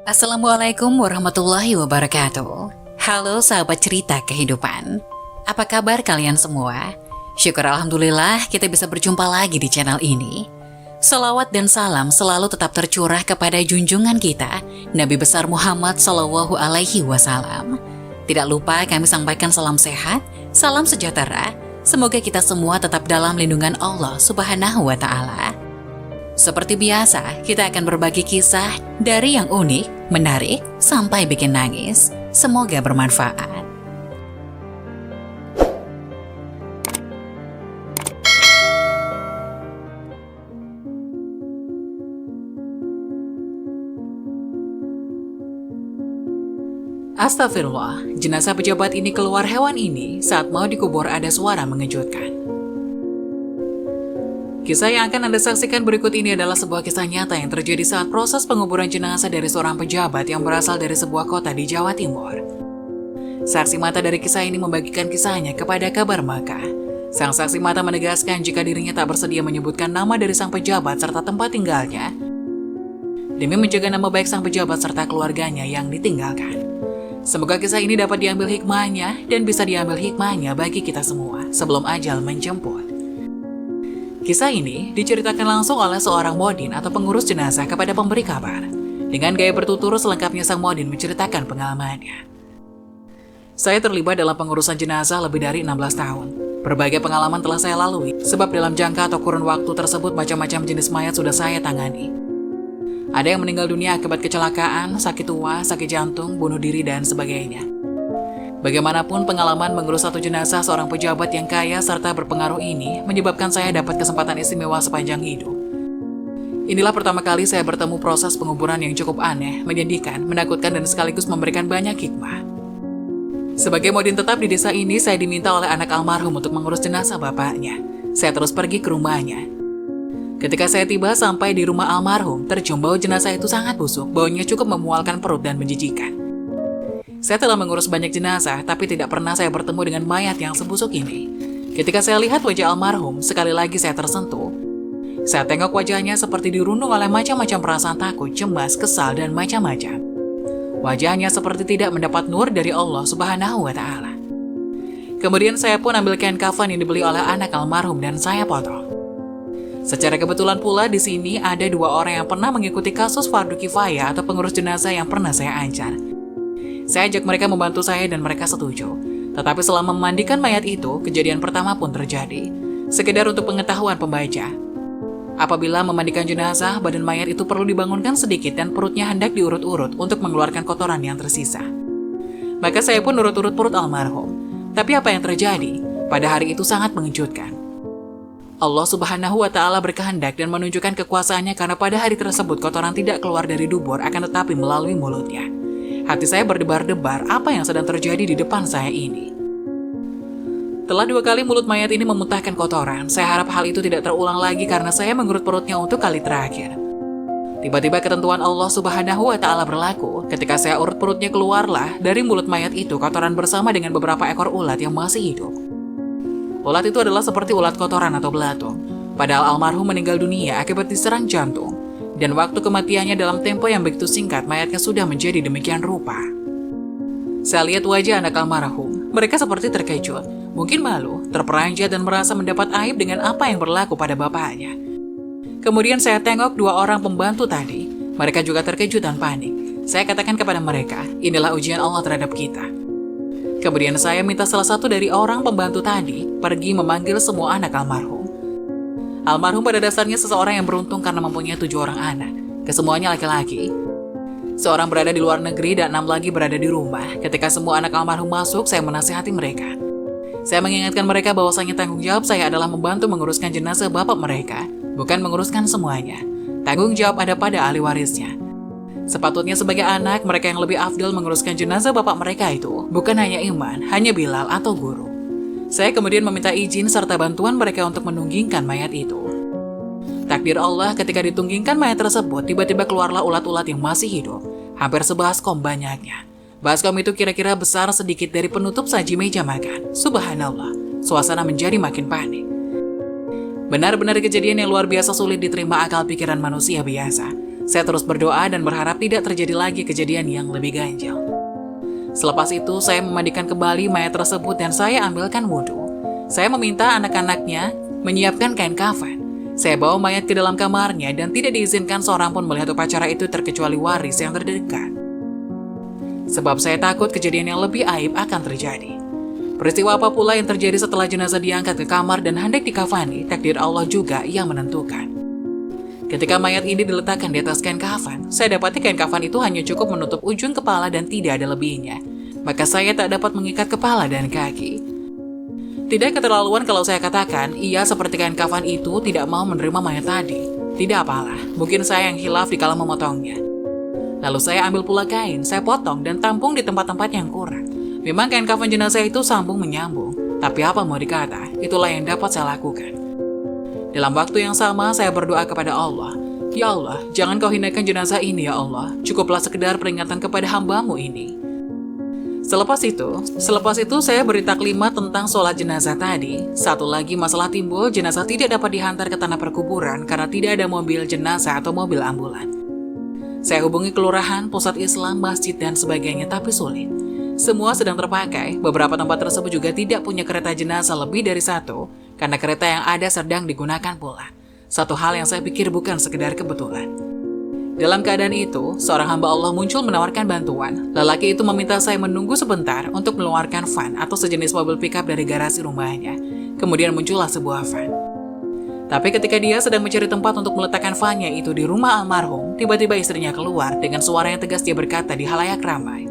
Assalamualaikum warahmatullahi wabarakatuh. Halo sahabat cerita kehidupan. Apa kabar kalian semua? Syukur alhamdulillah kita bisa berjumpa lagi di channel ini. Salawat dan salam selalu tetap tercurah kepada junjungan kita, Nabi besar Muhammad SAW. Tidak lupa kami sampaikan salam sehat, salam sejahtera. Semoga kita semua tetap dalam lindungan Allah Subhanahu wa Ta'ala. Seperti biasa, kita akan berbagi kisah dari yang unik, menarik, sampai bikin nangis. Semoga bermanfaat. Astagfirullah, jenazah pejabat ini keluar hewan ini saat mau dikubur ada suara mengejutkan. Kisah yang akan Anda saksikan berikut ini adalah sebuah kisah nyata yang terjadi saat proses penguburan jenazah dari seorang pejabat yang berasal dari sebuah kota di Jawa Timur. Saksi mata dari kisah ini membagikan kisahnya kepada Kabar Makkah. Sang saksi mata menegaskan jika dirinya tak bersedia menyebutkan nama dari sang pejabat serta tempat tinggalnya, demi menjaga nama baik sang pejabat serta keluarganya yang ditinggalkan. Semoga kisah ini dapat diambil hikmahnya dan bisa diambil hikmahnya bagi kita semua sebelum ajal menjemput. Kisah ini diceritakan langsung oleh seorang modin atau pengurus jenazah kepada pemberi kabar. Dengan gaya bertutur selengkapnya sang modin menceritakan pengalamannya. Saya terlibat dalam pengurusan jenazah lebih dari 16 tahun. Berbagai pengalaman telah saya lalui, sebab dalam jangka atau kurun waktu tersebut macam-macam jenis mayat sudah saya tangani. Ada yang meninggal dunia akibat kecelakaan, sakit tua, sakit jantung, bunuh diri, dan sebagainya. Bagaimanapun pengalaman mengurus satu jenazah seorang pejabat yang kaya serta berpengaruh ini menyebabkan saya dapat kesempatan istimewa sepanjang hidup. Inilah pertama kali saya bertemu proses penguburan yang cukup aneh, menyedihkan, menakutkan, dan sekaligus memberikan banyak hikmah. Sebagai modin tetap di desa ini, saya diminta oleh anak almarhum untuk mengurus jenazah bapaknya. Saya terus pergi ke rumahnya. Ketika saya tiba sampai di rumah almarhum, tercium bau jenazah itu sangat busuk, baunya cukup memualkan perut dan menjijikan. Saya telah mengurus banyak jenazah, tapi tidak pernah saya bertemu dengan mayat yang sebusuk ini. Ketika saya lihat wajah almarhum, sekali lagi saya tersentuh. Saya tengok wajahnya seperti dirundung oleh macam-macam perasaan takut, cemas, kesal, dan macam-macam. Wajahnya seperti tidak mendapat nur dari Allah Subhanahu wa Ta'ala. Kemudian saya pun ambil kain kafan yang dibeli oleh anak almarhum dan saya potong. Secara kebetulan pula di sini ada dua orang yang pernah mengikuti kasus fardu kifayah atau pengurus jenazah yang pernah saya ajar. Saya ajak mereka membantu saya dan mereka setuju. Tetapi selama memandikan mayat itu, kejadian pertama pun terjadi. Sekedar untuk pengetahuan pembaca. Apabila memandikan jenazah, badan mayat itu perlu dibangunkan sedikit dan perutnya hendak diurut-urut untuk mengeluarkan kotoran yang tersisa. Maka saya pun urut-urut perut almarhum. Tapi apa yang terjadi? Pada hari itu sangat mengejutkan. Allah Subhanahu wa Ta'ala berkehendak dan menunjukkan kekuasaannya karena pada hari tersebut kotoran tidak keluar dari dubur akan tetapi melalui mulutnya. Hati saya berdebar-debar apa yang sedang terjadi di depan saya ini. Telah 2 kali mulut mayat ini memuntahkan kotoran. Saya harap hal itu tidak terulang lagi karena saya mengurut perutnya untuk kali terakhir. Tiba-tiba ketentuan Allah Subhanahu wa Ta'ala berlaku. Ketika saya urut perutnya keluarlah dari mulut mayat itu kotoran bersama dengan beberapa ekor ulat yang masih hidup. Ulat itu adalah seperti ulat kotoran atau belatung. Padahal almarhum meninggal dunia akibat diserang jantung. Dan waktu kematiannya dalam tempo yang begitu singkat, mayatnya sudah menjadi demikian rupa. Saya lihat wajah anak almarhum. Mereka seperti terkejut, mungkin malu, terperanjat dan merasa mendapat aib dengan apa yang berlaku pada bapaknya. Kemudian saya tengok 2 orang pembantu tadi. Mereka juga terkejut dan panik. Saya katakan kepada mereka, inilah ujian Allah terhadap kita. Kemudian saya minta salah satu dari orang pembantu tadi pergi memanggil semua anak almarhum. Almarhum pada dasarnya seseorang yang beruntung karena mempunyai 7 orang anak. Kesemuanya laki-laki. Seorang berada di luar negeri dan 6 lagi berada di rumah. Ketika semua anak almarhum masuk, saya menasihati mereka. Saya mengingatkan mereka bahwasanya tanggung jawab saya adalah membantu menguruskan jenazah bapak mereka, bukan menguruskan semuanya. Tanggung jawab ada pada ahli warisnya. Sepatutnya sebagai anak, mereka yang lebih afdal menguruskan jenazah bapak mereka itu, bukan hanya Iman, hanya Bilal atau guru. Saya kemudian meminta izin serta bantuan mereka untuk menunggingkan mayat itu. Takdir Allah ketika ditunggingkan mayat tersebut, tiba-tiba keluarlah ulat-ulat yang masih hidup. Hampir sebaskom banyaknya. Baskom itu kira-kira besar sedikit dari penutup saji meja makan. Subhanallah, suasana menjadi makin panik. Benar-benar kejadian yang luar biasa sulit diterima akal pikiran manusia biasa. Saya terus berdoa dan berharap tidak terjadi lagi kejadian yang lebih ganjil. Selepas itu, saya memandikan kembali mayat tersebut dan saya ambilkan wudhu. Saya meminta anak-anaknya menyiapkan kain kafan. Saya bawa mayat ke dalam kamarnya dan tidak diizinkan seorang pun melihat upacara itu terkecuali waris yang terdekat. Sebab saya takut kejadian yang lebih aib akan terjadi. Peristiwa apa pula yang terjadi setelah jenazah diangkat ke kamar dan hendak dikafani, takdir Allah juga yang menentukan. Ketika mayat ini diletakkan di atas kain kafan, saya dapati kain kafan itu hanya cukup menutup ujung kepala dan tidak ada lebihnya. Maka saya tak dapat mengikat kepala dan kaki. Tidak keterlaluan kalau saya katakan, ia seperti kain kafan itu tidak mau menerima mayat tadi. Tidak apalah, mungkin saya yang hilaf dikala memotongnya. Lalu saya ambil pula kain, saya potong dan tampung di tempat-tempat yang kurang. Memang kain kafan jenazah itu sambung menyambung, tapi apa mau dikata, itulah yang dapat saya lakukan. Dalam waktu yang sama, saya berdoa kepada Allah, "Ya Allah, jangan kau hinakan jenazah ini ya Allah, cukuplah sekedar peringatan kepada hamba-Mu ini." Selepas itu saya beri taklimat tentang sholat jenazah tadi. Satu lagi masalah timbul, jenazah tidak dapat dihantar ke tanah perkuburan karena tidak ada mobil jenazah atau mobil ambulan. Saya hubungi kelurahan, pusat Islam, masjid, dan sebagainya, tapi sulit. Semua sedang terpakai, beberapa tempat tersebut juga tidak punya kereta jenazah lebih dari satu, karena kereta yang ada sedang digunakan pula. Satu hal yang saya pikir bukan sekedar kebetulan. Dalam keadaan itu, seorang hamba Allah muncul menawarkan bantuan. Lelaki itu meminta saya menunggu sebentar untuk mengeluarkan van atau sejenis mobil pickup dari garasi rumahnya. Kemudian muncullah sebuah van. Tapi ketika dia sedang mencari tempat untuk meletakkan vannya itu di rumah almarhum, tiba-tiba istrinya keluar dengan suara yang tegas. Dia berkata di halayak ramai,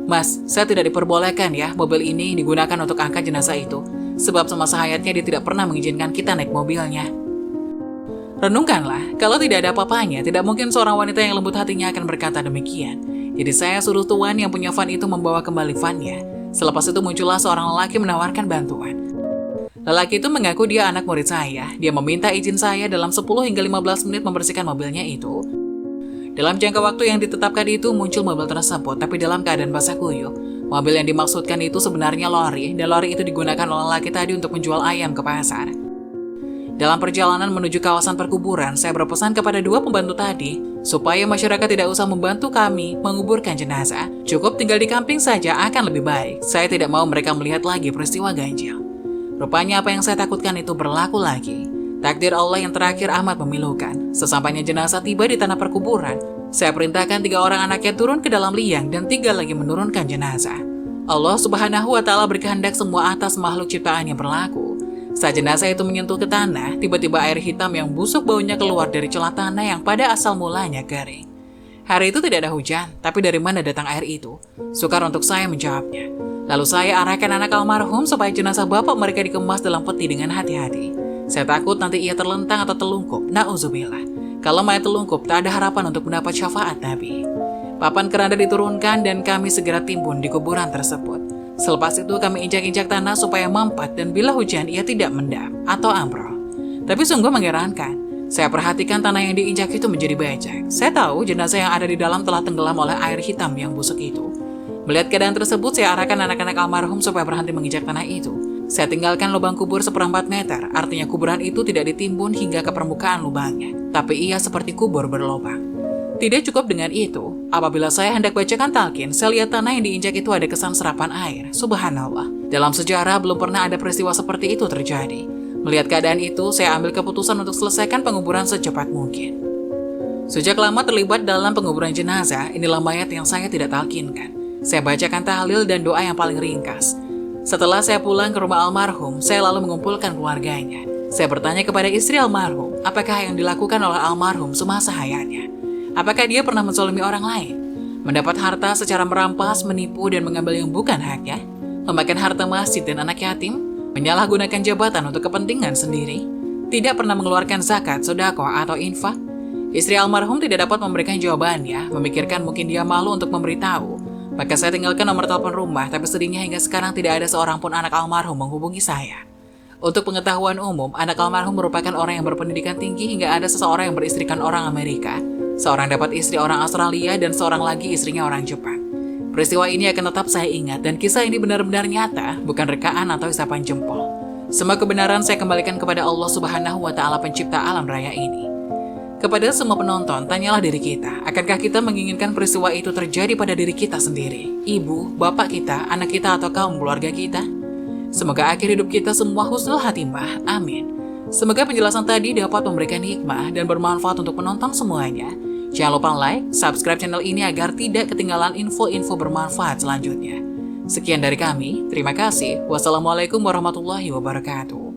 "Mas, saya tidak diperbolehkan ya mobil ini digunakan untuk angkat jenazah itu. Sebab semasa hayatnya dia tidak pernah mengizinkan kita naik mobilnya." Renungkanlah, kalau tidak ada apa-apanya, tidak mungkin seorang wanita yang lembut hatinya akan berkata demikian. Jadi saya suruh tuan yang punya van itu membawa kembali vannya. Selepas itu muncullah seorang lelaki menawarkan bantuan. Lelaki itu mengaku dia anak murid saya. Dia meminta izin saya dalam 10 hingga 15 menit membersihkan mobilnya itu. Dalam jangka waktu yang ditetapkan itu muncul mobil tersebut, tapi dalam keadaan basah kuyup. Mobil yang dimaksudkan itu sebenarnya lori, dan lori itu digunakan oleh lelaki tadi untuk menjual ayam ke pasar. Dalam perjalanan menuju kawasan perkuburan, saya berpesan kepada dua pembantu tadi, supaya masyarakat tidak usah membantu kami menguburkan jenazah. Cukup tinggal di kampung saja akan lebih baik. Saya tidak mau mereka melihat lagi peristiwa ganjil. Rupanya apa yang saya takutkan itu berlaku lagi. Takdir Allah yang terakhir amat memilukan. Sesampainya jenazah tiba di tanah perkuburan, saya perintahkan 3 orang anaknya turun ke dalam liang dan 3 lagi menurunkan jenazah. Allah Subhanahu wa Ta'ala berkehendak semua atas makhluk ciptaannya berlaku. Saat jenazah itu menyentuh ke tanah, tiba-tiba air hitam yang busuk baunya keluar dari celah tanah yang pada asal mulanya kering. Hari itu tidak ada hujan, tapi dari mana datang air itu? Sukar untuk saya menjawabnya. Lalu saya arahkan anak almarhum supaya jenazah bapak mereka dikemas dalam peti dengan hati-hati. Saya takut nanti ia terlentang atau telungkup. Na'udzubillah. Kalau mayat telungkup, tak ada harapan untuk mendapat syafaat Nabi. Papan keranda diturunkan dan kami segera timbun di kuburan tersebut. Selepas itu kami injak-injak tanah supaya mampat dan bila hujan ia tidak mendap atau ambrol. Tapi sungguh mengherankan. Saya perhatikan tanah yang diinjak itu menjadi becek. Saya tahu jenazah yang ada di dalam telah tenggelam oleh air hitam yang busuk itu. Melihat keadaan tersebut, saya arahkan anak-anak almarhum supaya berhenti menginjak tanah itu. Saya tinggalkan lubang kubur 1/4 meter, artinya kuburan itu tidak ditimbun hingga ke permukaan lubangnya, tapi ia seperti kubur berlubang. Tidak cukup dengan itu, apabila saya hendak bacakan talqin, saya lihat tanah yang diinjak itu ada kesan serapan air. Subhanallah, dalam sejarah belum pernah ada peristiwa seperti itu terjadi. Melihat keadaan itu, saya ambil keputusan untuk selesaikan penguburan secepat mungkin. Sejak lama terlibat dalam penguburan jenazah, inilah mayat yang saya tidak talqinkan. Saya bacakan tahlil dan doa yang paling ringkas. Setelah saya pulang ke rumah almarhum, saya lalu mengumpulkan keluarganya. Saya bertanya kepada istri almarhum, apakah yang dilakukan oleh almarhum semasa hayatnya? Apakah dia pernah menzalimi orang lain? Mendapat harta secara merampas, menipu, dan mengambil yang bukan haknya? Memakan harta masjid dan anak yatim? Menyalahgunakan jabatan untuk kepentingan sendiri? Tidak pernah mengeluarkan zakat, sedekah, atau infak? Istri almarhum tidak dapat memberikan jawabannya, memikirkan mungkin dia malu untuk memberitahu. Maka saya tinggalkan nomor telepon rumah, tapi sedihnya hingga sekarang tidak ada seorang pun anak almarhum menghubungi saya. Untuk pengetahuan umum, anak almarhum merupakan orang yang berpendidikan tinggi hingga ada seseorang yang beristrikan orang Amerika. Seorang dapat istri orang Australia dan seorang lagi istrinya orang Jepang. Peristiwa ini akan tetap saya ingat dan kisah ini benar-benar nyata, bukan rekaan atau isapan jempol. Semua kebenaran saya kembalikan kepada Allah Subhanahu wa Ta'ala pencipta alam raya ini. Kepada semua penonton, tanyalah diri kita, akankah kita menginginkan peristiwa itu terjadi pada diri kita sendiri, ibu, bapak kita, anak kita, atau kaum keluarga kita? Semoga akhir hidup kita semua husnul khatimah. Amin. Semoga penjelasan tadi dapat memberikan hikmah dan bermanfaat untuk penonton semuanya. Jangan lupa like, subscribe channel ini agar tidak ketinggalan info-info bermanfaat selanjutnya. Sekian dari kami, terima kasih. Wassalamualaikum warahmatullahi wabarakatuh.